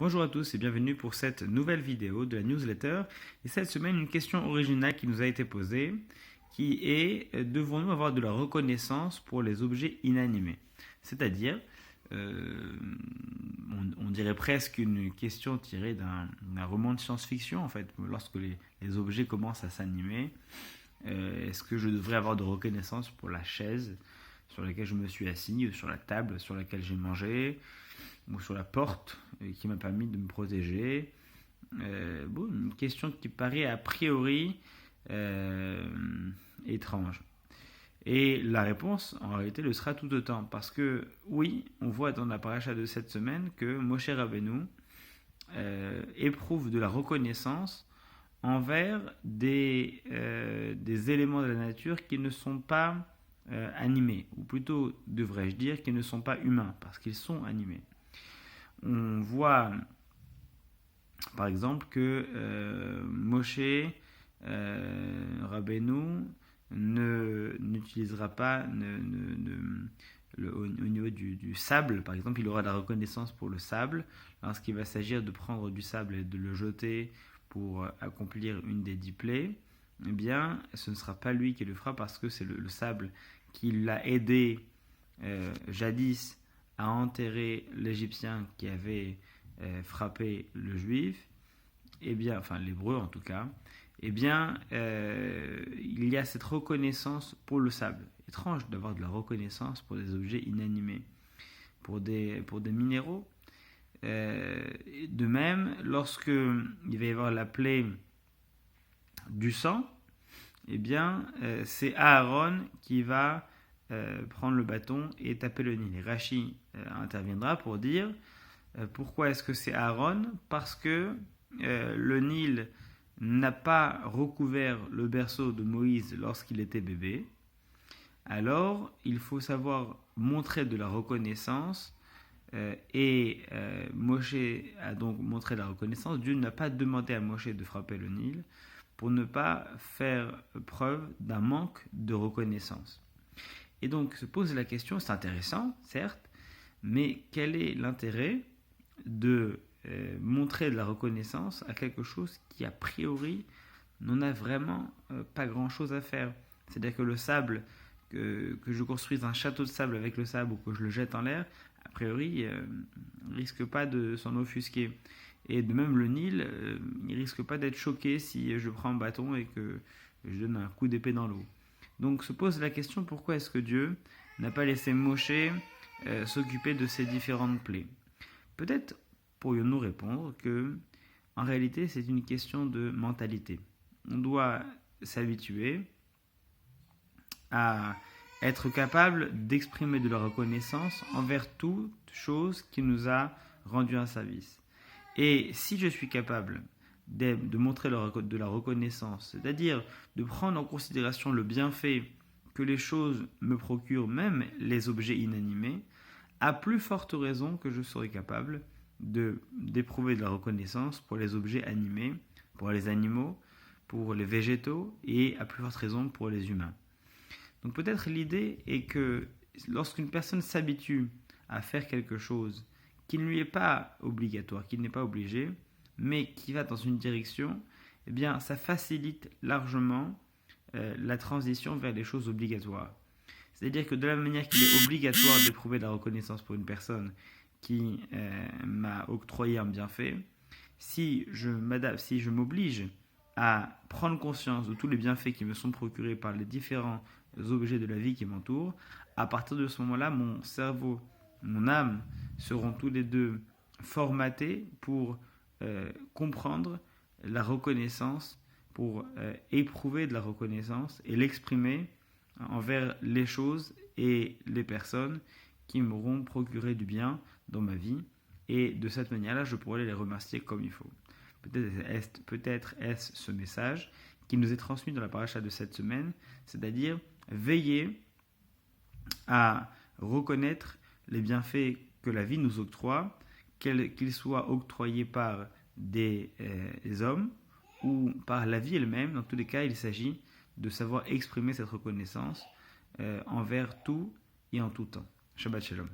Bonjour à tous et bienvenue pour cette nouvelle vidéo de la newsletter. Et cette semaine, une question originale qui nous a été posée, qui est devons-nous avoir de la reconnaissance pour les objets inanimés? C'est-à-dire, on dirait presque une question tirée d'un roman de science-fiction en fait, lorsque les objets commencent à s'animer. Est-ce que je devrais avoir de reconnaissance pour la chaise sur laquelle je me suis assis, ou sur la table sur laquelle j'ai mangé, ou sur la porte qui m'a permis de me protéger? Une question qui paraît a priori étrange. Et la réponse, en réalité, le sera tout autant. Parce que, oui, on voit dans la paracha de cette semaine que Moshe Rabbeinu éprouve de la reconnaissance envers des éléments de la nature qui ne sont pas animés, ou plutôt devrais-je dire qu'ils ne sont pas humains, parce qu'ils sont animés. On voit par exemple que Moshe Rabbeinu n'utilisera pas au niveau du sable, par exemple, il aura de la reconnaissance pour le sable lorsqu'il va s'agir de prendre du sable et de le jeter pour accomplir une des 10 plaies. Eh bien, ce ne sera pas lui qui le fera parce que c'est le sable qui l'a aidé jadis à enterrer l'Égyptien qui avait frappé le Juif, enfin l'Hébreu en tout cas. Il y a cette reconnaissance pour le sable. Étrange d'avoir de la reconnaissance pour des objets inanimés, pour des minéraux. De même, lorsque il va y avoir la plaie du sang, c'est Aaron qui va prendre le bâton et taper le Nil. Et Rashi interviendra pour dire pourquoi est-ce que c'est Aaron? Parce que le Nil n'a pas recouvert le berceau de Moïse lorsqu'il était bébé. Alors, il faut savoir montrer de la reconnaissance Moshe a donc montré la reconnaissance. Dieu n'a pas demandé à Moshe de frapper le Nil pour ne pas faire preuve d'un manque de reconnaissance. Et donc se pose la question, c'est intéressant, certes, mais quel est l'intérêt de montrer de la reconnaissance à quelque chose qui a priori n'en a vraiment pas grand-chose à faire? C'est-à-dire que le sable, que je construise un château de sable avec le sable ou que je le jette en l'air, a priori, il risque pas de s'en offusquer. Et de même, le Nil, il risque pas d'être choqué si je prends un bâton et que je donne un coup d'épée dans l'eau. Donc se pose la question, pourquoi est-ce que Dieu n'a pas laissé Moshe s'occuper de ces différentes plaies? Peut-être pourrions-nous répondre que, en réalité, c'est une question de mentalité. On doit s'habituer à être capable d'exprimer de la reconnaissance envers toute chose qui nous a rendu un service. Et si je suis capable de montrer de la reconnaissance, c'est-à-dire de prendre en considération le bienfait que les choses me procurent, même les objets inanimés, à plus forte raison que je serai capable d'éprouver de la reconnaissance pour les objets animés, pour les animaux, pour les végétaux et à plus forte raison pour les humains. Donc peut-être l'idée est que lorsqu'une personne s'habitue à faire quelque chose qui ne lui est pas obligatoire, qui n'est pas obligé, mais qui va dans une direction, ça facilite largement la transition vers les choses obligatoires. C'est-à-dire que de la même manière qu'il est obligatoire d'éprouver de la reconnaissance pour une personne qui m'a octroyé un bienfait, si je m'oblige à prendre conscience de tous les bienfaits qui me sont procurés par les différents objets de la vie qui m'entourent, à partir de ce moment-là, mon cerveau, mon âme seront tous les deux formatés pour comprendre la reconnaissance, pour éprouver de la reconnaissance et l'exprimer envers les choses et les personnes qui m'auront procuré du bien dans ma vie. Et de cette manière-là, je pourrai les remercier comme il faut. Peut-être est-ce ce message qui nous est transmis dans la paracha de cette semaine, c'est-à-dire veiller à reconnaître les bienfaits que la vie nous octroie, qu'ils soient octroyés par des hommes ou par la vie elle-même. Dans tous les cas, il s'agit de savoir exprimer cette reconnaissance envers tout et en tout temps. Shabbat Shalom.